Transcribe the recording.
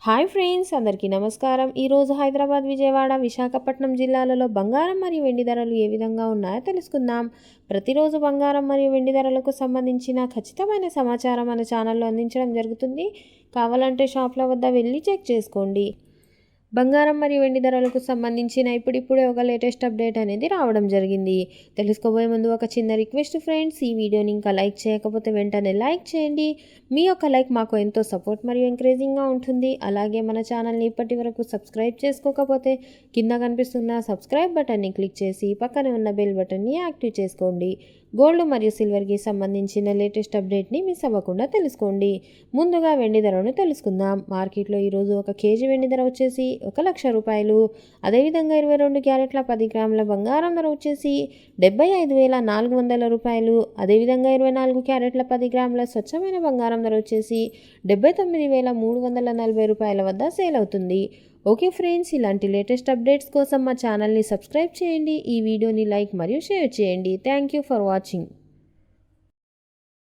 Hi friends, అందరికీ నమస్కారం. ఈరోజు హైదరాబాద్, విజయవాడ, విశాఖపట్నం జిల్లాలలో బంగారం మరియు వెండి ధరలు ఏ విధంగా ఉన్నాయో తెలుసుకుందాం. ప్రతిరోజు బంగారం మరియు వెండి ధరలకు సంబంధించిన ఖచ్చితమైన సమాచారం మన ఛానల్లో అందించడం జరుగుతుంది. కావాలంటే షాప్ల వద్ద వెళ్ళి చెక్ చేసుకోండి. బంగారం మరియు వెండి ధరలకు సంబంధించిన ఇప్పుడిప్పుడే ఒక లేటెస్ట్ అప్డేట్ అనేది రావడం జరిగింది. తెలుసుకోబోయే ముందు ఒక చిన్న రిక్వెస్ట్ ఫ్రెండ్స్, ఈ వీడియోని ఇంకా లైక్ చేయకపోతే వెంటనే లైక్ చేయండి. మీ యొక్క లైక్ మాకు ఎంతో సపోర్ట్ మరియు ఎంకరేజింగ్గా ఉంటుంది. అలాగే మన ఛానల్ని ఇప్పటి వరకు సబ్స్క్రైబ్ చేసుకోకపోతే కింద కనిపిస్తున్న సబ్స్క్రైబ్ బటన్ని క్లిక్ చేసి పక్కనే ఉన్న బెల్ బటన్ని యాక్టివ్ చేసుకోండి. గోల్డ్ మరియు సిల్వర్కి సంబంధించిన లేటెస్ట్ అప్డేట్ని మిస్ అవ్వకుండా తెలుసుకోండి. ముందుగా వెండి ధరను తెలుసుకుందాం. మార్కెట్లో ఈరోజు ఒక కేజీ వెండి ధర వచ్చేసి 1,00,000 రూపాయలు. అదేవిధంగా 22 క్యారెట్ల 10 గ్రాముల బంగారం ధర వచ్చేసి 75,400 రూపాయలు. అదేవిధంగా 24 క్యారెట్ల 10 గ్రాముల స్వచ్ఛమైన బంగారం ధర వచ్చేసి 79,340 రూపాయల వద్ద సేల్ అవుతుంది. ఓకే ఫ్రెండ్స్, ఇలాంటి లేటెస్ట్ అప్డేట్స్ కోసం మా ఛానల్ని సబ్స్క్రైబ్ చేయండి. ఈ వీడియోని లైక్ మరియు షేర్ చేయండి. Thank you for watching.